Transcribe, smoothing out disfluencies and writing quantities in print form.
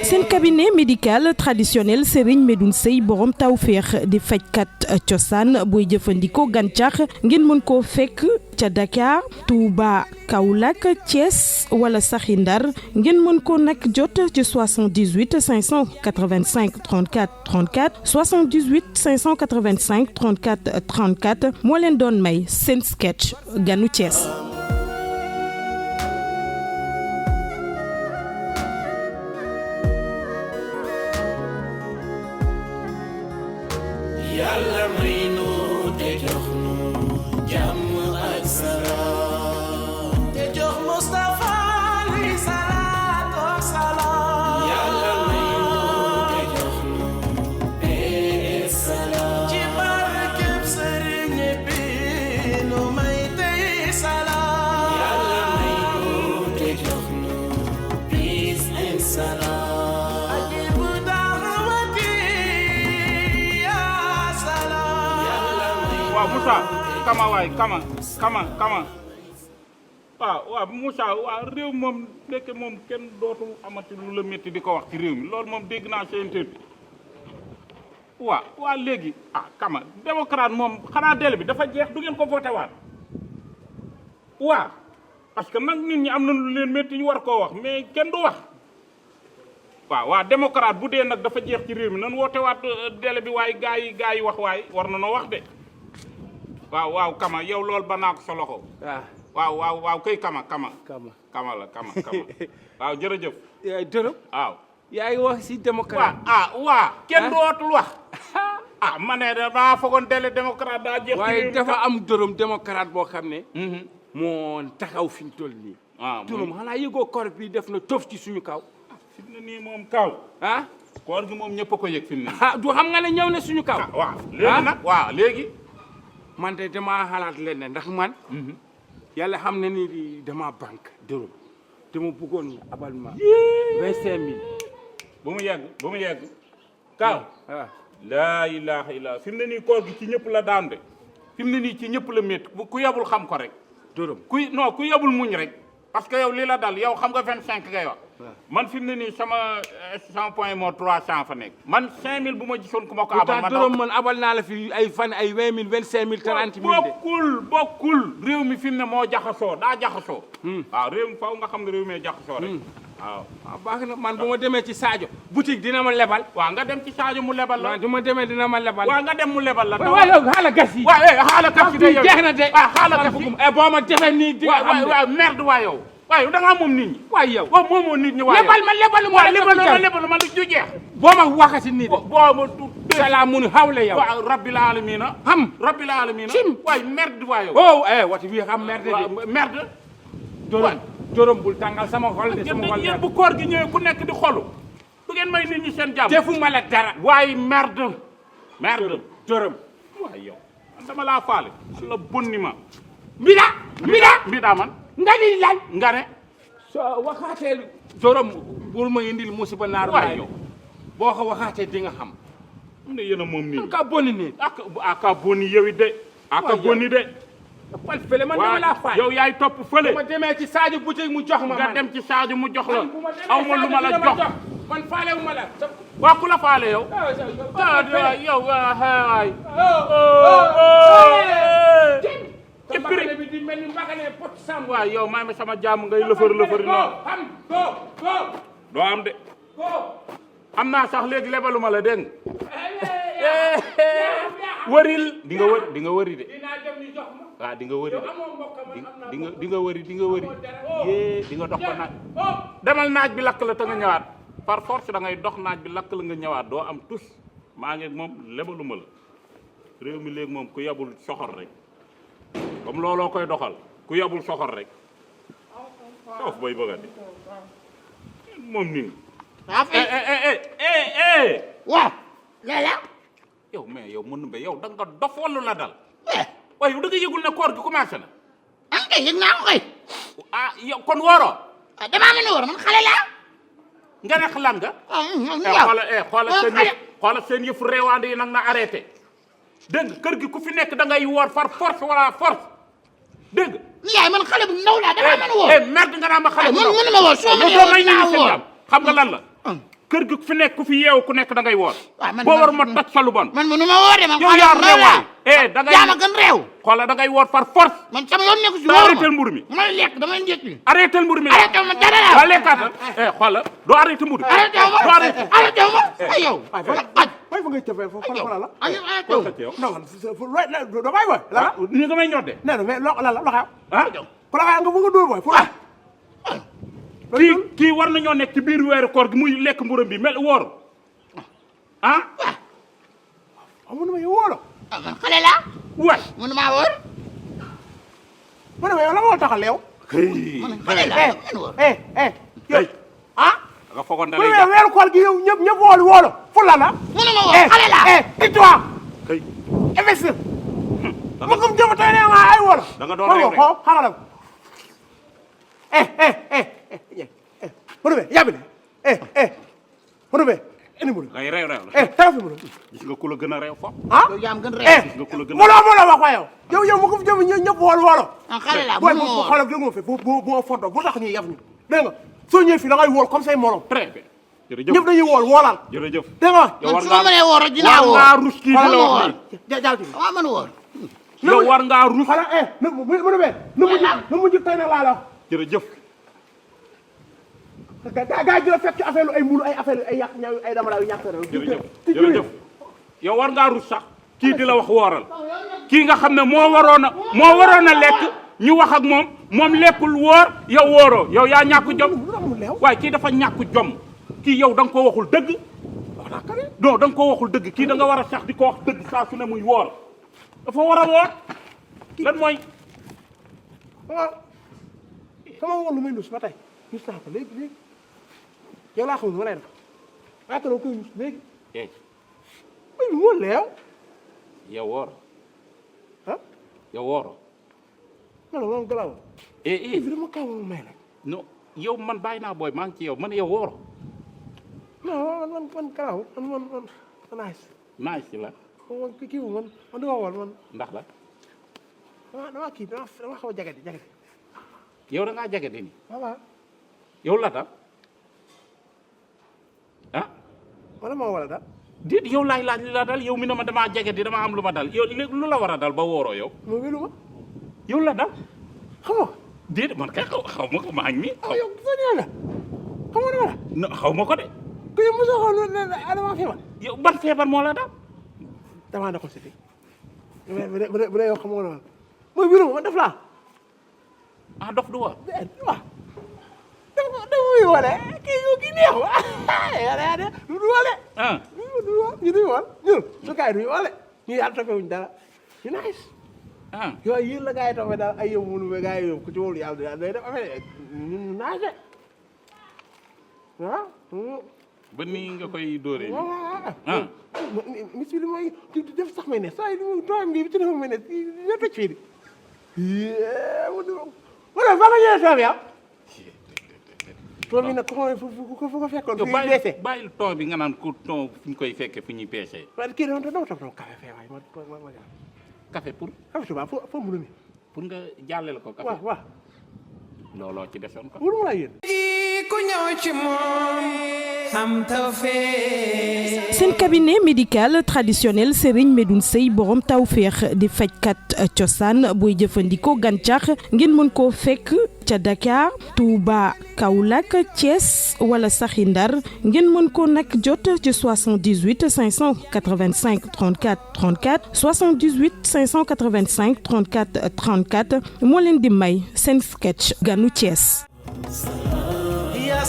seen cabinet médical traditionnel Serigne Medoune Sey borom tawféex di fajkat cosaan booy jëfandikoo gàncax ngeen mën koo fekk ca Dakar Touba Kaolack Thiès wala saxi Ndar ngeen mën ko nag jot ci 78 585 34 34 78 585 34 34 moo leen doon may seen sketch ganu Thiès. Yàlla may nu te jox nu jàmm ak salaam te jox Mustafa alayhi salaatu wa salaam Yàlla may nu te jox nu paix et salaam ci barkeb Sëriñ bi nu may tey salaam Yàlla may nu te jox nu peace and salaam Moussa kama waay kama waaw Moussa waaw réew moom nekk moom kenn dootul amati lu la métti di ko wax ci réew mi loolu moom dégg naa seen tër waaw léegi kama démocrate moom xanaa délai bi dafa jeex du ngeen ko voté waat waaw parce que nag nit ñi am na lu leen métti ñu war koo wax mais kenn du wax waaw démocrate bu dee nag dafa jeex ci réew mi nan woote waat délai bi waaye gaa yi wax waaye war na noo wax de waaw kama yow loolu ba naa ko sa loxo waaw kay kama la waaw jërëjëf yaay dërëm waaw yaa ngi wax si démocrate waaw kenn dootul wax ma ne daa foogoon délai démocrate daa jeex waaye dafa am dërëm démocrate boo xam ne moo taxaw fi ñu toll nii dërëm xanaa yëgoo koor bi def na tof ci suñu kaw fi mu ne nii moom kaw koor gi moom ñëpp a ko yëg fi mu ne du xam nga ne ñëw na suñu kaw waaw léegi nag léegi man de damaa xalaat leen ndax man yàlla xam ne ni dama banque dërëm dama bëggoon abal ma 25000 ba mu yegg kaw laa ilaha illa fi mu ne nii koor gi ci ñëpp la daan de fi mu ne nii ci ñëpp la métti ku yebul xam ko rek dërëm ku yebul muñ rek parce que yow li la dal yow xam nga 25 ngay wax man fi mu ne nii sama point moo 300 fa nekk man 5000 bu ma gisoon ku ma ko abal ma dërëm man abal naa la fi ay fan ay 20000 25000 30000 de bokkul réew mi fi mu ne moo jaxasoo daa jaxasoo waaw réew mi faw nga xam ne réew mi jaxasoo rek waaw baax na man bu ma demee ci Sadio boutique dina ma lebal waaw nga dem ci Sadio mu lebal la waaw du ma demee dina ma lebal waaw nga dem mu lebal la waaw xaala gas yi waaw xaala gas yi de yow jeex na de xaala gas yi boo ma defee nii di nga xam waaw merde waa yow waaye da ngaa moom nit ñi waaye yow moomoo nit ñi waaye lebal ma lu ju jeex boo ma waxati nii de boo ma salaamun hawle yow waaw rabbil alamina rabbil alamina waaye merde waa yow wati wi xam merde de merde dërëm bul tàngal sama xol de sama xol yéen bu koor gi ñëwee ku nekk di xolu du ngeen may nit ñi seen jàmm defuma la dara waaye merde dërëm waaye yow man dama laa faale la bonni ma mbida man nga ni lan nga ne so waxaatee dërëm bul ma indil musiba naaru waaye yow boo ko waxaatee di nga xam mu ne yéen a moom nii ka bonni nii aka bonni yow it de aka bonni de pal fële man dama laa faay yow yaay topp fële ma demee ci Sadio boutique mu jox ma nga dem ci Sadio mu jox la aw ma lu ma la jox man faale wu ma la waa ku la faale yow yow waay mbakane bi di mel ni mbakane pot sam waaw yow may ma sama jàmm ngay lëfër noonu doo am de am naa sax léegi lebaluma la dégg wëril di nga wëri de waaw di nga wëri de di nga wëri yée di nga dox ko naaj demal naaj bi lakk la te nga ñëwaat par force da ngay dox naaj bi lakk la nga ñëwaat doo am tus maa ngi moom lebaluma la réew mi léegi moom ku yabul soxor rek comme looloo koy doxal ku yabul soxor rek soof bay bëgga di moom nii waaw lala yow mais yow mën be yow da nga dof wala la dal waaye yow da nga yëgul ne koor gi commencé na an kay yëg naa ko kay yow kon wooroo damaa mel ne woor man xale laa nga ne xalan nga xoolal seen yëfu reewaande yi nag na arrêté dégg nga kër gi ku fi nekk da ngay woor far force wala force dégg nga yaay man xale bu ndaw laa damaa mën a wóor. merde nga naa ma xale bu man ndaw. mënuma wóor soo ma doo may nee ñu wóor xam nga lan la. kër gi fi nekk ku fi yeewu ku nekk da ngay woor. boo war ma toj sa lu bon. man mënuma wóor de man yow xale yaa bu ndaw réew laa. da ngay yaa ma gën réew. xoolal da ngay woor par force. man sama yoon nekku si doo wóor arrêté mburu mi. may lekk damay njëkk. arrêté mburu mi. arrêté wu ma dara laa. waa lekkaatal. xoolal doo arrêté mburu. arrêté wu ma doo arrêté. arrêté wu ma ay yow. fay fa ngay tëfee foofu fan la. ay yow arrêté wu ma. non man doo bàyyi booy. la ni nga may ñodde. nee na mais loo la xew. ah ku la xew nga bëgg a dóor booy fu la. kii war nañoo nekk ci biir weeru koor gi muy lekk mburam bi mel wóor ah. amu ma yow wóor la. man xale laa. waay. mënuma wóor. ma ne ma yow la moo taxal yow. man xale laa man wóor. yow ah. nga foogoon da bu lay ñu jàpp weeru koor gi yow ñëpp wóolu fu la la. mënuma wóor xale laa. tais-toi. kay investir. ma gëm jëm tey nee nga ay wóolu. da nga doon réew rek xamal ko. Manoumbe yàbbi ne. Manoumbe indi mu. ngay réew la. taw fi mu. gis nga ku la gën a réew foofu. ah yow yaa ma gën réew. gis nga ku la gën a moloo wax waa yow. yow ma ko fi jëm ñëpp wóolu. man xale laa booy mënuma bu wóor. xoolal dégg nga fi bu fonto bu tax ñuy yaf ñu. dégg nga soo ñëwee fii da ngay wóol comme say morom. très bien. jërëjëf ñëpp dañuy wóolal. jërëjëf. dégg nga. yow man war su ma mënee wóor dinaa war wóor. ngaa rus kii di la wax wóor. nii. jaal ci. waaw man wóor. yow war ngaa rus. xala na mujj tey nag laa la wax. jërëjëf. gaa yi la fekk ci affaire ay mbulu ay affaire ay yàq ñaaw ay dama yu ñàkk jërëjëf yow war ngaa rus sax kii di la wax wooral kii nga xam ne moo waroon a lekk ñu wax ak moom lekkul wóor yow wóoroo yow yaa ñàkk jom waaye kii dafa ñàkk jom kii yow da nga ko waxul dëgg non da nga ko waxul dëgg kii da nga war a sax di ko wax dëgg saa su ne muy woor dafa war a woor lan mooy sama woon lu may nus ba tey nus naa ko léegi yow laa xamul ma lay def waaye que koy nus léegi ay moo leew yow wooro ah yow wooro non moom galaaw bi dama kaw moom may nag non yow man bàyyi naa booy maa ngi ci yow man yow wooro non man galaaw man naaj si la man kii wu man dama wool man ndax la dama kii dama xaw a jagadi yow da ngaa jagadi ni waaw yow la ta ah wala moo wala daal déet yow laaj li la dal yow mi ne ma damaa jagadi damaa am lu ma dal yow léegi lu la war a dal ba wooroo yow moo wélu ma yow la dal xam nga déet man kay xaw ma ko maa ngi nii yow soo ñëwee la xam nga la non xaw ma ko de ku yow mosoo xool ne dama feebar yow ban feebar moo la dal damaa nekkoon si fii bu dee yow xam nga loolu mooy wélu ma man def laa ah dof du woor waaw dafa muy wane kii neex wa du wale ah ñu duñu wal ñun su gars yi duñu wale ñu yàlla toppewuñ dara ñu nice ah yooyu yéen la gars yi toppee daal ay yow mënu ba gars yi yow ku ci wóolu yàlla day def affaire ñu nice waaw ba nii nga koy dóoree nii waaw mis bi li mooy def sax may ne saa yi li muy tooyam bi ci dafa may ne ñoo toj fii di wala fa nga ñëwee toom yow toom yi nag fu ko fekkoon fu ñuy peese bàyyil ton bi nga naan ku ton fu ñu koy fekke fu ñuy peese waaye kii dama toog café fee waaye ma café pour café tubaab foo mënu mi pour nga jàllale ko café waaw looloo ci desoon ko wulu mu laa yéen ku ñëw ci moom am tawfeex. seen cabinet médical traditionnel Serigne Medoune Seye borom tawféex di fajkat cosaan booy jëfandikoo gàncax ngeen mën koo fekk ca Dakar Touba Kaolack Thiès wala saxi Ndar ngeen mën ko nag jot ci 78 585 34 34 78 585 34 34 moo leen di may seen sketch ganu Thiès. Ya